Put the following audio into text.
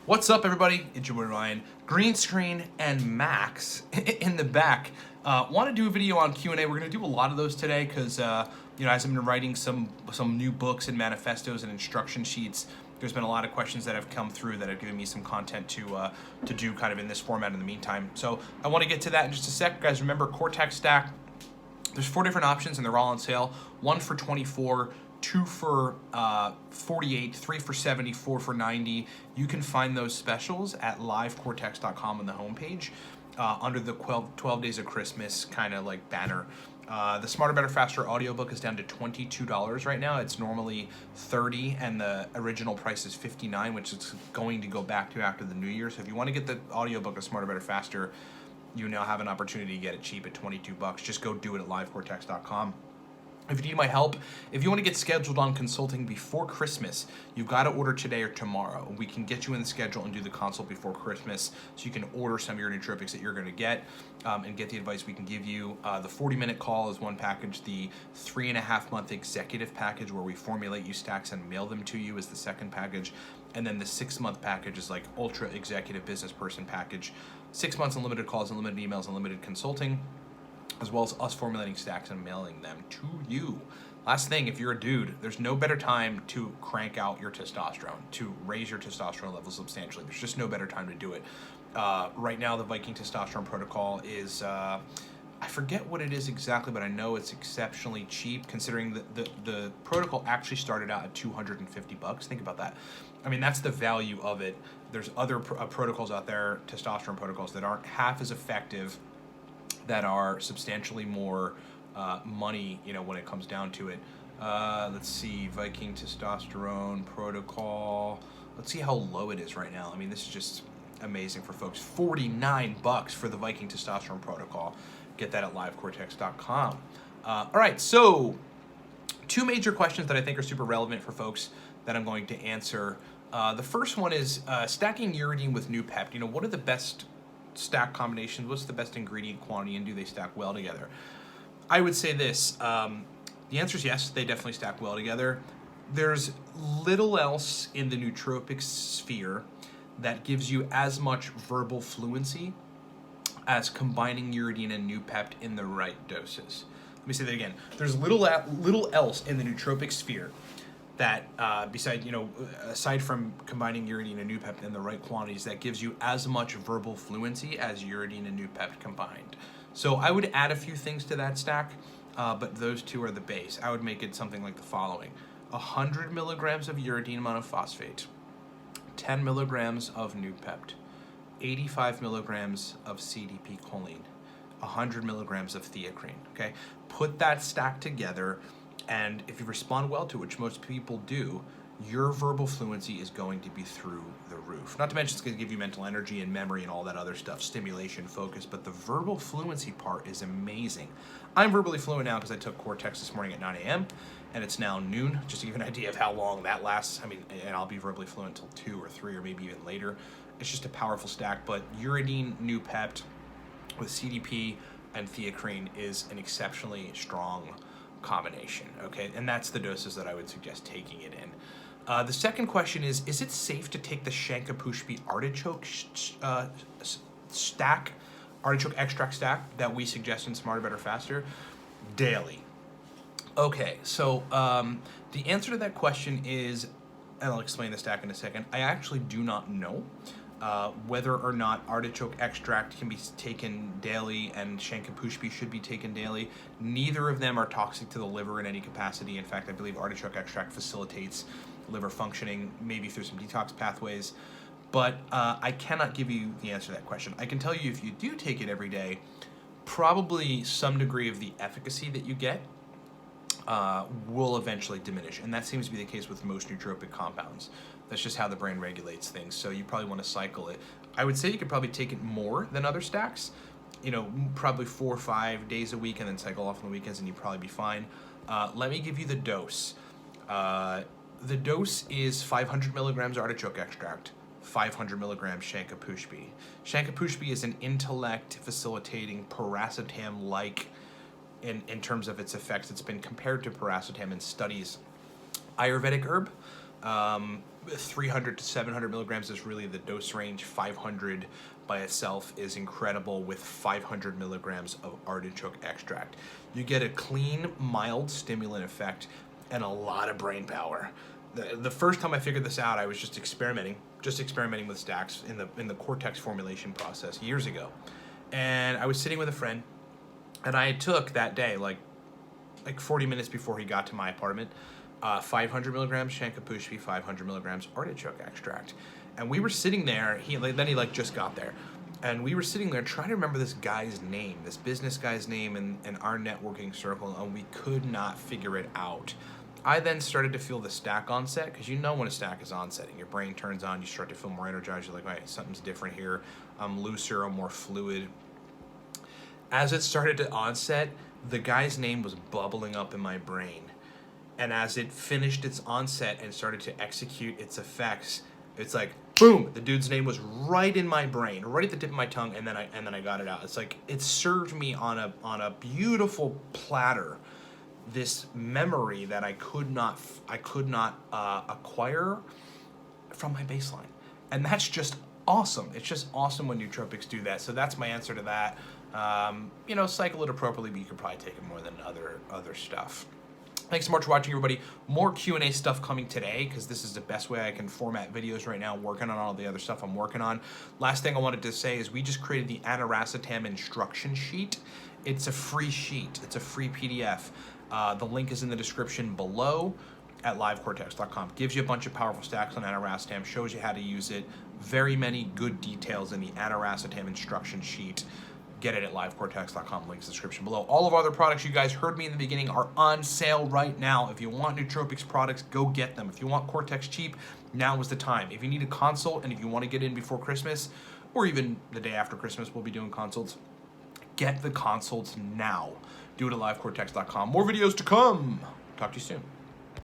What's up, everybody? It's your boy Ryan. Green screen and Max in the back. Want to do a video on Q&A. We're going to do a lot of those today because, as I've been writing some new books and manifestos and instruction sheets, there's been a lot of questions that have come through that have given me some content to do kind of in this format in the meantime. So I want to get to that in just a sec. Guys, remember Cortex Stack. There's 4 different options and they're all on sale. 1 for $24. 2 for $48, 3 for $70, 4 for $90. You can find those specials at livecortex.com on the homepage under the 12 Days of Christmas kind of like banner. The Smarter, Better, Faster audiobook is down to $22 right now. It's normally $30 and the original price is $59, which it's going to go back to after the new year. So if you want to get the audiobook of Smarter, Better, Faster, you now have an opportunity to get it cheap at $22. Just go do it at livecortex.com. If you need my help, if you want to get scheduled on consulting before Christmas, you've got to order today or tomorrow. We can get you in the schedule and do the consult before Christmas so you can order some of your nootropics that you're going to get and get the advice we can give you. The 40-minute call is one package. The 3.5-month executive package where we formulate you stacks and mail them to you is the second package. And then the 6-month package is like ultra executive business person package. 6 months unlimited calls, unlimited emails, unlimited consulting, as well as us formulating stacks and mailing them to you. Last thing, if you're a dude, there's no better time to crank out your testosterone, to raise your testosterone levels substantially. There's just no better time to do it. Right now, the Viking Testosterone Protocol is, I forget what it is exactly, but I know it's exceptionally cheap considering the protocol actually started out at $250. Think about that. I mean, that's the value of it. There's other protocols out there, testosterone protocols, that aren't half as effective, that are substantially more money, when it comes down to it. Let's see, Viking Testosterone Protocol. Let's see how low it is right now. I mean, this is just amazing for folks. $49 for the Viking Testosterone Protocol. Get that at livecortex.com. All right, so 2 major questions that I think are super relevant for folks that I'm going to answer. The first one is stacking Uridine with Noopept. What are the best stack combinations? What's the best ingredient quantity, and do they stack well together? I would say this. The answer is yes, they definitely stack well together. There's little else in the nootropics sphere that gives you as much verbal fluency as combining Uridine and Noopept in the right doses. Let me say that again. There's little else in the nootropic sphere that aside from combining Uridine and Noopept in the right quantities, that gives you as much verbal fluency as Uridine and Noopept combined. So I would add a few things to that stack, but those 2 are the base. I would make it something like the following: 100 milligrams of Uridine monophosphate, 10 milligrams of Noopept, 85 milligrams of CDP choline, 100 milligrams of theacrine. Okay, put that stack together. And if you respond well to it, which most people do, your verbal fluency is going to be through the roof. Not to mention it's going to give you mental energy and memory and all that other stuff, stimulation, focus, but the verbal fluency part is amazing. I'm verbally fluent now because I took Cortex this morning at 9 a.m. and it's now noon, just to give you an idea of how long that lasts. I mean, and I'll be verbally fluent until 2 or 3 or maybe even later. It's just a powerful stack, but Uridine, Noopept with CDP and theacrine is an exceptionally strong combination, okay? And that's the doses that I would suggest taking it in. The second question is it safe to take the Shankhpushpi artichoke artichoke extract stack that we suggest in Smarter, Better, Faster daily? Okay, so the answer to that question is, and I'll explain the stack in a second, I actually do not know whether or not artichoke extract can be taken daily and Shankhpushpi should be taken daily. Neither of them are toxic to the liver in any capacity. In fact, I believe artichoke extract facilitates liver functioning, maybe through some detox pathways. But I cannot give you the answer to that question. I can tell you if you do take it every day, probably some degree of the efficacy that you get will eventually diminish. And that seems to be the case with most nootropic compounds. That's just how the brain regulates things. So you probably want to cycle it. I would say you could probably take it more than other stacks, probably 4 or 5 days a week and then cycle off on the weekends and you'd probably be fine. Let me give you the dose. The dose is 500 milligrams artichoke extract, 500 milligrams Shankhpushpi. Shankhpushpi is an intellect facilitating paracetam-like in terms of its effects. It's been compared to paracetam in studies. Ayurvedic herb, 300 to 700 milligrams is really the dose range. 500 by itself is incredible with 500 milligrams of artichoke extract. You get a clean, mild stimulant effect and a lot of brain power. The first time I figured this out, I was just experimenting with stacks in the Cortex formulation process years ago. And I was sitting with a friend, and I took that day, like 40 minutes before he got to my apartment, 500 milligrams Shankhpushpi, 500 milligrams artichoke extract. And we were sitting there, then he just got there. And we were sitting there trying to remember this guy's name, this business guy's name in our networking circle, and we could not figure it out. I then started to feel the stack onset, because you know when a stack is onsetting. Your brain turns on, you start to feel more energized, you're like, all right, something's different here. I'm looser, I'm more fluid. As it started to onset, the guy's name was bubbling up in my brain. And as it finished its onset and started to execute its effects, it's like, boom, the dude's name was right in my brain, right at the tip of my tongue, and then I got it out. It's like it served me on a beautiful platter this memory that I could not acquire from my baseline. And that's just awesome. It's just awesome when nootropics do that. So that's my answer to that. Cycle it appropriately, but you could probably take it more than other stuff. Thanks so much for watching, everybody. More Q&A stuff coming today, because this is the best way I can format videos right now, working on all the other stuff I'm working on. Last thing I wanted to say is we just created the aniracetam instruction sheet. It's a free sheet. It's a free PDF. The link is in the description below at livecortex.com. Gives you a bunch of powerful stacks on aniracetam, shows you how to use it. Very many good details in the aniracetam instruction sheet. Get it at livecortex.com, links in the description below. All of our other products you guys heard me in the beginning are on sale right now. If you want Nootropics products, go get them. If you want Cortex cheap, now is the time. If you need a consult and if you want to get in before Christmas, or even the day after Christmas, we'll be doing consults. Get the consults now. Do it at livecortex.com. More videos to come. Talk to you soon.